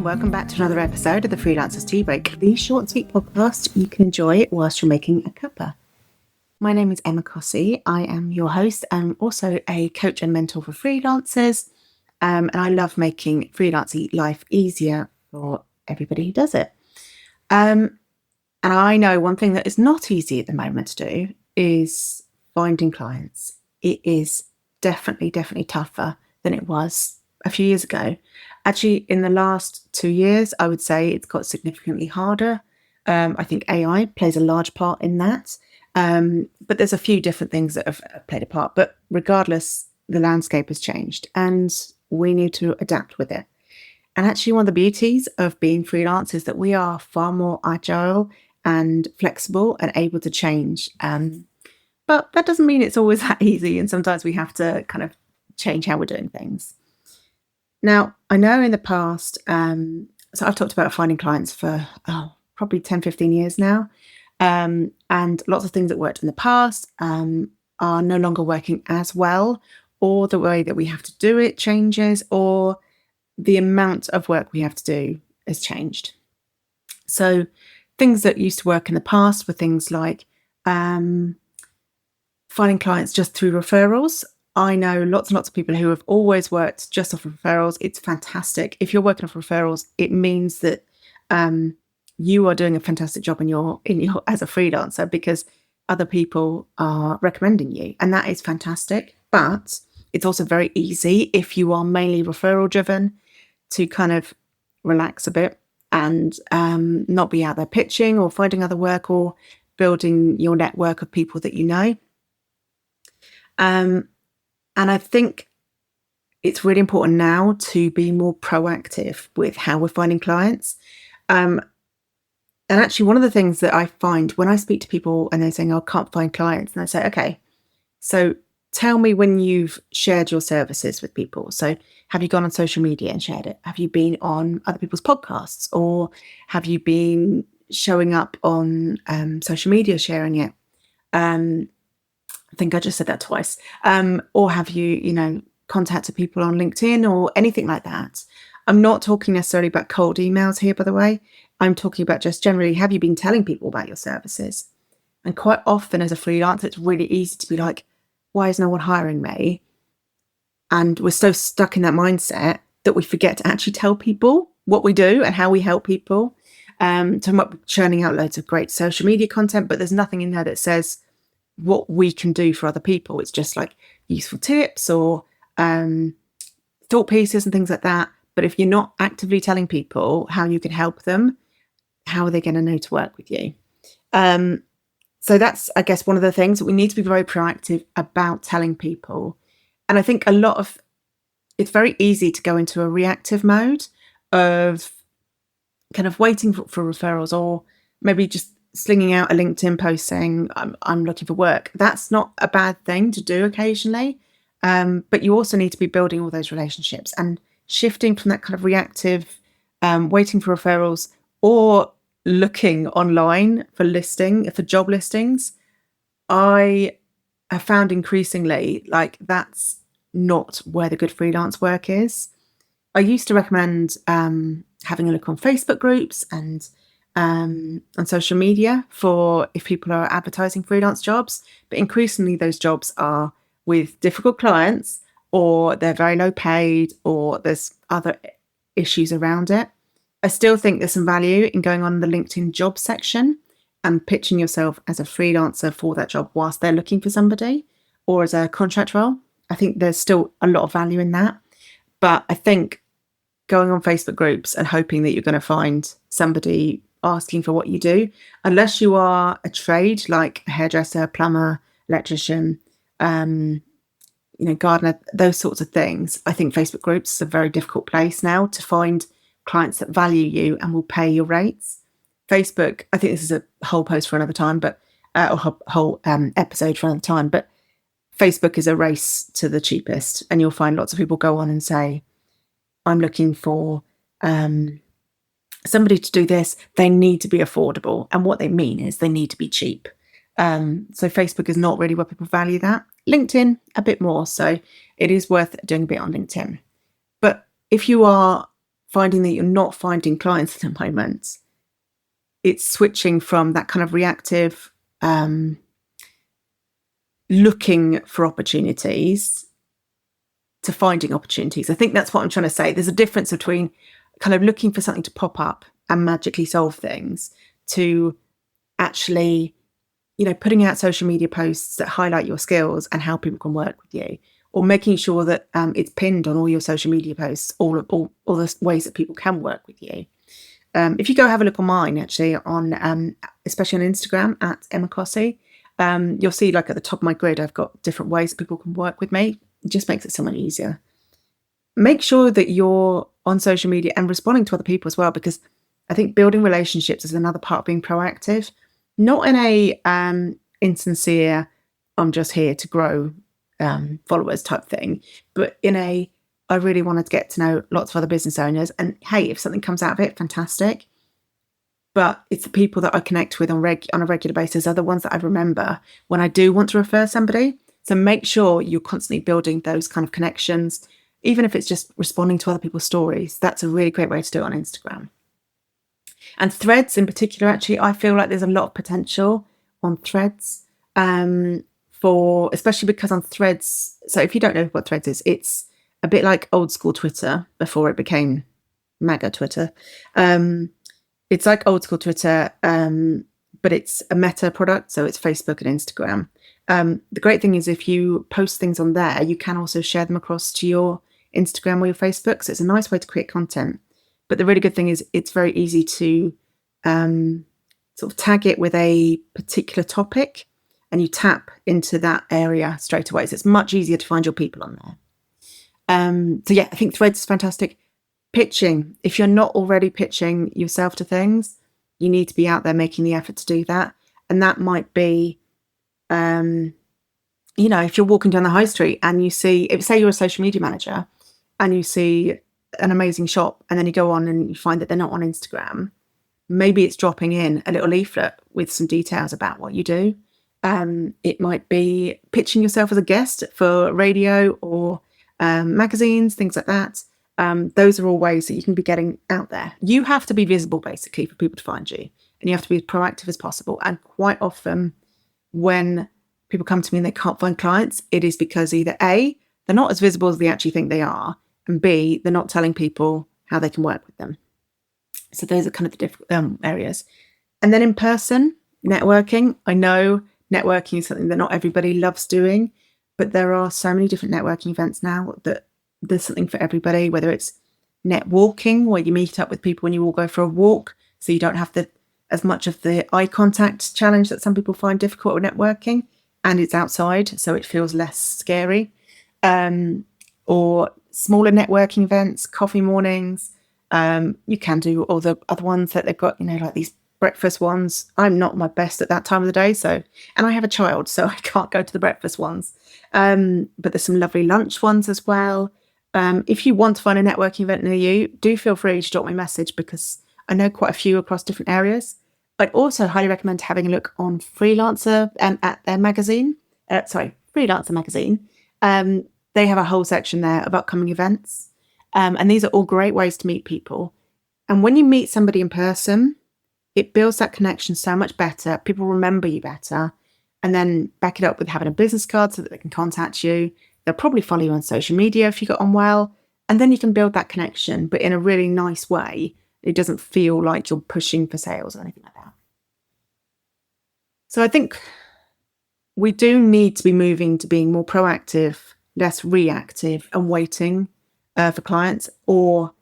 and welcome back to another episode of the Freelancers Tea Break, the short and sweet podcast you can enjoy whilst you're making a cuppa. My name is Emma Cossey. I am your host and also a coach and mentor for freelancers. And I love making freelancing life easier for everybody who does it. And I know one thing that is not easy at the moment to do is finding clients. It is definitely tougher than it was a few years ago. Actually, in the last 2 years, I would say it's got significantly harder. I think AI plays a large part in that. But there's a few different things that have played a part. But regardless, the landscape has changed and we need to adapt with it. And actually, one of the beauties of being freelance is that we are far more agile and flexible and able to change. But that doesn't mean it's always that easy. And sometimes we have to kind of change how we're doing things. Now, I know in the past, so I've talked about finding clients for probably 10, 15 years now. And lots of things that worked in the past are no longer working as well, or the way that we have to do it changes, or the amount of work we have to do has changed. So things that used to work in the past were things like finding clients just through referrals. I know lots and lots of people who have always worked just off of referrals. It's fantastic. If you're working off referrals, it means that you are doing a fantastic job in your as a freelancer because other people are recommending you, and that is fantastic. But it's also very easy if you are mainly referral driven to kind of relax a bit and not be out there pitching or finding other work or building your network of people that you know. And I think it's really important now to be more proactive with how we're finding clients. And actually, one of the things that I find when I speak to people and they're saying, I can't find clients, and I say, okay, so tell me when you've shared your services with people. So have you gone on social media and shared it? Have you been on other people's podcasts? Or have you been showing up on social media sharing it? I think I just said that twice. Or have you, contacted people on LinkedIn or anything like that? I'm not talking necessarily about cold emails here, by the way. I'm talking about just generally, have you been telling people about your services? And quite often as a freelancer, it's really easy to be like, why is no one hiring me? And we're so stuck in that mindset that we forget to actually tell people what we do and how we help people. So I'm churning out loads of great social media content, but there's nothing in there that says what we can do for other people. It's just like useful tips or thought pieces and things like that. But if you're not actively telling people how you can help them, how are they going to know to work with you? So that's, I guess, one of the things that we need to be very proactive about telling people. And I think it's very easy to go into a reactive mode of kind of waiting for referrals, or maybe just slinging out a LinkedIn post saying, I'm looking for work. That's not a bad thing to do occasionally. But you also need to be building all those relationships and shifting from that kind of reactive, waiting for referrals, or looking online for job listings. I have found increasingly like that's not where the good freelance work is. I used to recommend having a look on Facebook groups and on social media for if people are advertising freelance jobs, but increasingly those jobs are with difficult clients, or they're very low paid, or there's other issues around it. I still think there's some value in going on the LinkedIn job section and pitching yourself as a freelancer for that job whilst they're looking for somebody, or as a contract role. I think there's still a lot of value in that. But I think going on Facebook groups and hoping that you're going to find somebody asking for what you do, unless you are a trade like a hairdresser, plumber, electrician, gardener, those sorts of things, I think Facebook groups is a very difficult place now to find clients that value you and will pay your rates. Facebook, I think this is a whole post for another time, but whole episode for another time, but Facebook is a race to the cheapest, and you'll find lots of people go on and say, I'm looking for somebody to do this. They need to be affordable. And what they mean is they need to be cheap. So Facebook is not really where people value that. LinkedIn, a bit more. So it is worth doing a bit on LinkedIn. But if you are finding that you're not finding clients at the moment, it's switching from that kind of reactive, looking for opportunities to finding opportunities. I think that's what I'm trying to say. There's a difference between kind of looking for something to pop up and magically solve things to actually, putting out social media posts that highlight your skills and how people can work with you, or making sure that it's pinned on all your social media posts, all the ways that people can work with you. If you go have a look on mine, actually, on especially on Instagram at Emma Cossey, you'll see like at the top of my grid, I've got different ways that people can work with me. It just makes it so much easier. Make sure that you're on social media and responding to other people as well, because I think building relationships is another part of being proactive. Not in a insincere, I'm just here to grow followers type thing, but in a, I really wanted to get to know lots of other business owners. And hey, if something comes out of it, fantastic. But it's the people that I connect with on a regular basis are the ones that I remember when I do want to refer somebody. So make sure you're constantly building those kind of connections, even if it's just responding to other people's stories. That's a really great way to do it on Instagram. And Threads in particular, actually, I feel like there's a lot of potential on Threads, especially because on Threads, so if you don't know what Threads is, it's a bit like old school Twitter before it became MAGA Twitter. It's like old school Twitter, but it's a Meta product, so it's Facebook and Instagram. The great thing is if you post things on there, you can also share them across to your Instagram or your Facebook. So it's a nice way to create content. But the really good thing is it's very easy to sort of tag it with a particular topic, and you tap into that area straight away. So it's much easier to find your people on there. So yeah, I think Threads is fantastic. Pitching. If you're not already pitching yourself to things, you need to be out there making the effort to do that. And that might be, if you're walking down the high street and you see, say you're a social media manager and you see an amazing shop and then you go on and you find that they're not on Instagram, maybe it's dropping in a little leaflet with some details about what you do. It might be pitching yourself as a guest for radio or magazines, things like that. Those are all ways that you can be getting out there. You have to be visible, basically, for people to find you. And you have to be as proactive as possible. And quite often, when people come to me and they can't find clients, it is because either A, they're not as visible as they actually think they are, and B, they're not telling people how they can work with them. So those are kind of the different areas. And then in person, networking. I know networking is something that not everybody loves doing, but there are so many different networking events now that there's something for everybody, whether it's net walking, where you meet up with people when you all go for a walk, so you don't have as much of the eye contact challenge that some people find difficult with networking, and it's outside, so it feels less scary. Or smaller networking events, coffee mornings. You can do all the other ones that they've got, like these breakfast ones. I'm not my best at that time of the day, and I have a child, so I can't go to the breakfast ones. But there's some lovely lunch ones as well. If you want to find a networking event near you, do feel free to drop me a message, because I know quite a few across different areas. I'd also highly recommend having a look on Freelancer at their magazine. Freelancer magazine. They have a whole section there of upcoming events. And these are all great ways to meet people. And when you meet somebody in person, it builds that connection so much better. People remember you better. And then back it up with having a business card so that they can contact you. They'll probably follow you on social media if you got on well. And then you can build that connection, but in a really nice way. It doesn't feel like you're pushing for sales or anything like that. So I think we do need to be moving to being more proactive, less reactive, and waiting for clients. Or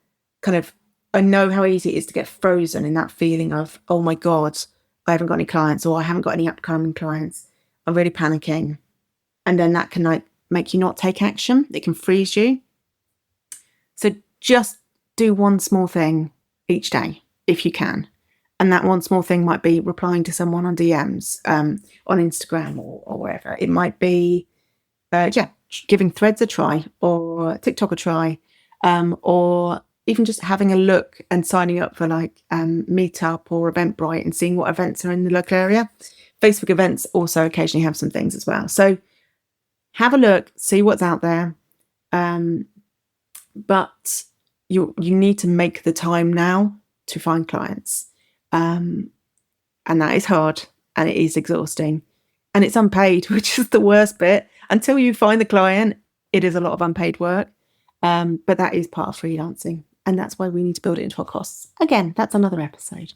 kind of, I know how easy it is to get frozen in that feeling of, oh my God, I haven't got any clients, or I haven't got any upcoming clients. I'm really panicking. And then that can make you not take action. It can freeze you. So just do one small thing each day if you can. And that one small thing might be replying to someone on DMs, on Instagram or wherever. It might be, giving Threads a try, or TikTok a try, or even just having a look and signing up for Meetup or Eventbrite and seeing what events are in the local area. Facebook events also occasionally have some things as well. So have a look, see what's out there. But you need to make the time now to find clients. And that is hard and it is exhausting and it's unpaid, which is the worst bit. Until you find the client, it is a lot of unpaid work. But that is part of freelancing. And that's why we need to build it into our costs. Again, that's another episode.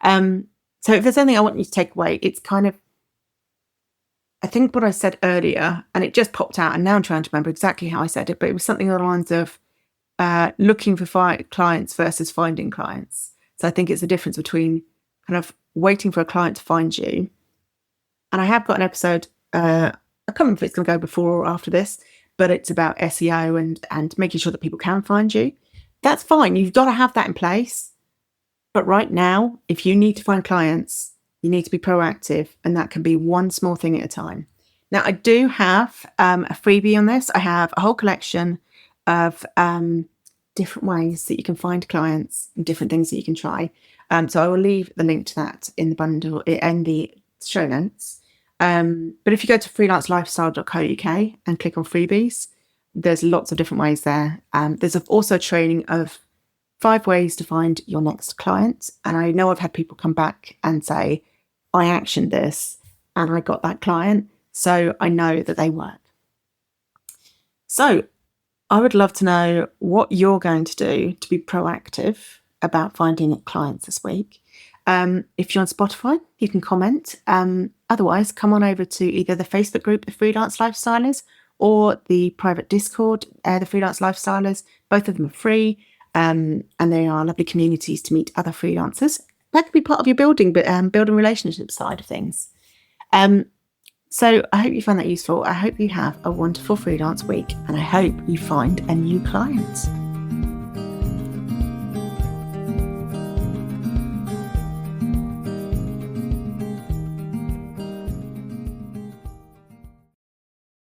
So if there's anything I want you to take away, it's kind of, I think what I said earlier, and it just popped out, and now I'm trying to remember exactly how I said it, but it was something along the lines of looking for clients versus finding clients. So I think it's the difference between kind of waiting for a client to find you. And I have got an episode, I can't remember if it's going to go before or after this, but it's about SEO and making sure that people can find you. That's fine. You've got to have that in place. But right now, if you need to find clients, you need to be proactive, and that can be one small thing at a time. Now, I do have a freebie on this. I have a whole collection of different ways that you can find clients and different things that you can try. So I will leave the link to that in the bundle, in the show notes. But if you go to freelancelifestyle.co.uk and click on freebies, there's lots of different ways there. There's also training of 5 ways to find your next client. And I know I've had people come back and say, I actioned this and I got that client. So I know that they work. So I would love to know what you're going to do to be proactive about finding clients this week. If you're on Spotify, you can comment. Otherwise, come on over to either the Facebook group, The Freelance Lifestylers, or the private Discord, The Freelance Lifestylers. Both of them are free. And they are lovely communities to meet other freelancers. That could be part of your building relationship side of things. So I hope you found that useful. I hope you have a wonderful freelance week, and I hope you find a new client.